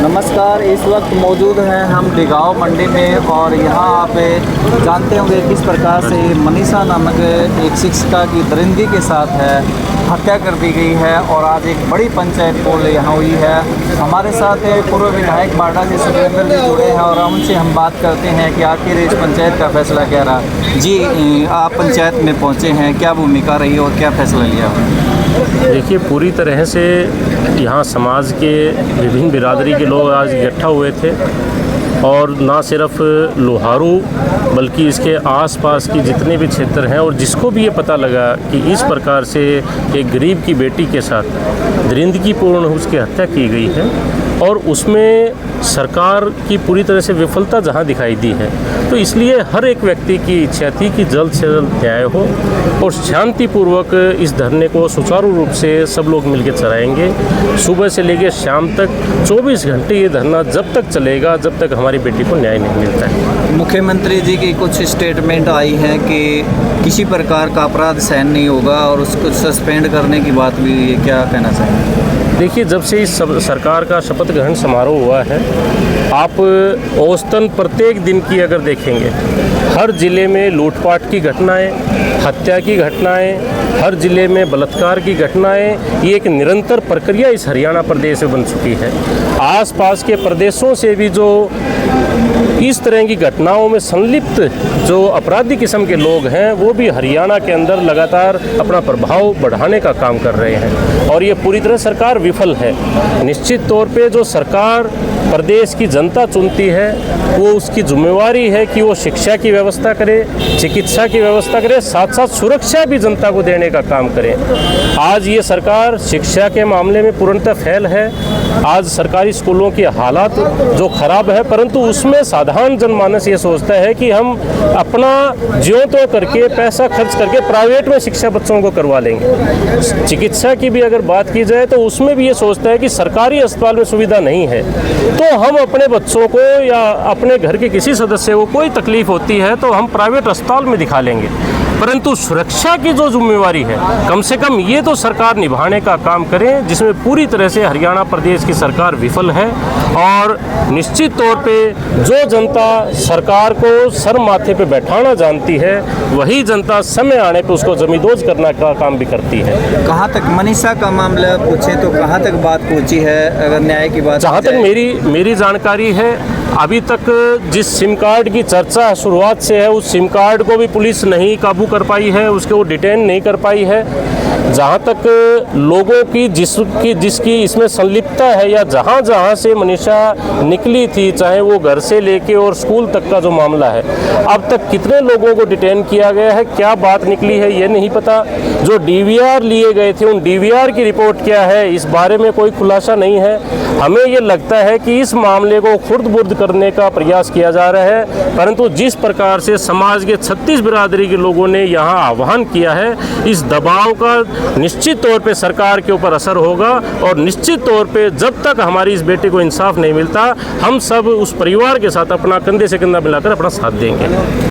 नमस्कार, इस वक्त मौजूद हैं हम डिगांव मंडी में और यहाँ आप जानते होंगे किस प्रकार से मनीषा नामक एक शिक्षिका की दरिंदगी के साथ हत्या कर दी गई है और आज एक बड़ी पंचायत पोल यहाँ हुई है। हमारे साथ पूर्व विधायक बाडा जी सुरेंद्र जी जुड़े हैं और उनसे हम बात करते हैं कि आखिर इस पंचायत का फैसला क्या रहा। जी, आप पंचायत में पहुँचे हैं, क्या भूमिका रही और क्या फैसला लिया? देखिए, पूरी तरह से यहाँ समाज के विभिन्न बिरादरी के लोग आज इकट्ठा हुए थे और ना सिर्फ लोहारू बल्कि इसके आसपास की जितने भी क्षेत्र हैं और जिसको भी ये पता लगा कि इस प्रकार से एक गरीब की बेटी के साथ दरिंदगीपूर्ण उसकी हत्या की गई है और उसमें सरकार की पूरी तरह से विफलता जहां दिखाई दी है, तो इसलिए हर एक व्यक्ति की इच्छा थी कि जल्द से जल्द न्याय हो और शांतिपूर्वक इस धरने को सुचारू रूप से सब लोग मिलकर चलाएंगे। सुबह से लेकर शाम तक 24 घंटे ये धरना जब तक चलेगा जब तक हमारी बेटी को न्याय नहीं मिलता है। मुख्यमंत्री जी की कुछ स्टेटमेंट आई है कि किसी प्रकार का अपराध सहन नहीं होगा और उसको सस्पेंड करने की बात भी हुई है, क्या कहना चाहिए? देखिए, जब से इस सरकार का शपथ ग्रहण समारोह हुआ है, आप औसतन प्रत्येक दिन की अगर देखेंगे, हर ज़िले में लूटपाट की घटनाएं, हत्या की घटनाएं, हर ज़िले में बलात्कार की घटनाएं, ये एक निरंतर प्रक्रिया इस हरियाणा प्रदेश में बन चुकी है। आसपास के प्रदेशों से भी जो इस तरह की घटनाओं में संलिप्त जो अपराधी किस्म के लोग हैं वो भी हरियाणा के अंदर लगातार अपना प्रभाव बढ़ाने का काम कर रहे हैं और ये पूरी तरह सरकार विफल है। निश्चित तौर पे जो सरकार प्रदेश की जनता चुनती है वो उसकी जिम्मेवारी है कि वो शिक्षा की व्यवस्था करे, चिकित्सा की व्यवस्था करे, साथ साथ सुरक्षा भी जनता को देने का काम करे। आज ये सरकार शिक्षा के मामले में पूर्णतः फेल है। आज सरकारी स्कूलों की हालात जो खराब है, परंतु उसमें साधारण जनमानस ये सोचता है कि हम अपना ज्यों तो करके पैसा खर्च करके प्राइवेट में शिक्षा बच्चों को करवा लेंगे। चिकित्सा की भी अगर बात की जाए तो उसमें भी ये सोचता है कि सरकारी अस्पताल में सुविधा नहीं है तो हम अपने बच्चों को या अपने घर के किसी सदस्य को कोई तकलीफ होती है तो हम प्राइवेट अस्पताल में दिखा लेंगे। परंतु सुरक्षा की जो जिम्मेवारी है कम से कम ये तो सरकार निभाने का काम करें, जिसमें पूरी तरह से हरियाणा प्रदेश की सरकार विफल है। और निश्चित तौर पे जो जनता सरकार को सर माथे पे बैठाना जानती है वही जनता समय आने पे उसको जमींदोज करने का काम भी करती है। कहाँ तक मनीषा का मामला पूछे तो कहाँ तक बात पहुँची है? अगर न्याय की बात जहाँ तक मेरी जानकारी है, अभी तक जिस सिम कार्ड की चर्चा शुरुआत से है उस सिम कार्ड को भी पुलिस नहीं काबू कर पाई है, उसको वो डिटेन नहीं कर पाई है। जहाँ तक लोगों की जिसकी इसमें संलिप्तता है या जहाँ से मनीषा निकली थी, चाहे वो घर से लेके और स्कूल तक का जो मामला है, अब तक कितने लोगों को डिटेन किया गया है, क्या बात निकली है ये नहीं पता। जो डीवीआर लिए गए थे उन डीवीआर की रिपोर्ट क्या है इस बारे में कोई खुलासा नहीं है। हमें ये लगता है कि इस मामले को खुर्द-बुर्द करने का प्रयास किया जा रहा है, परंतु जिस प्रकार से समाज के 36 बिरादरी के लोगों ने यहाँ आह्वान किया है, इस दबाव का निश्चित तौर पे सरकार के ऊपर असर होगा और निश्चित तौर पे जब तक हमारी इस बेटे को इंसाफ नहीं मिलता हम सब उस परिवार के साथ अपना कंधे से कंधा मिलाकर अपना साथ देंगे।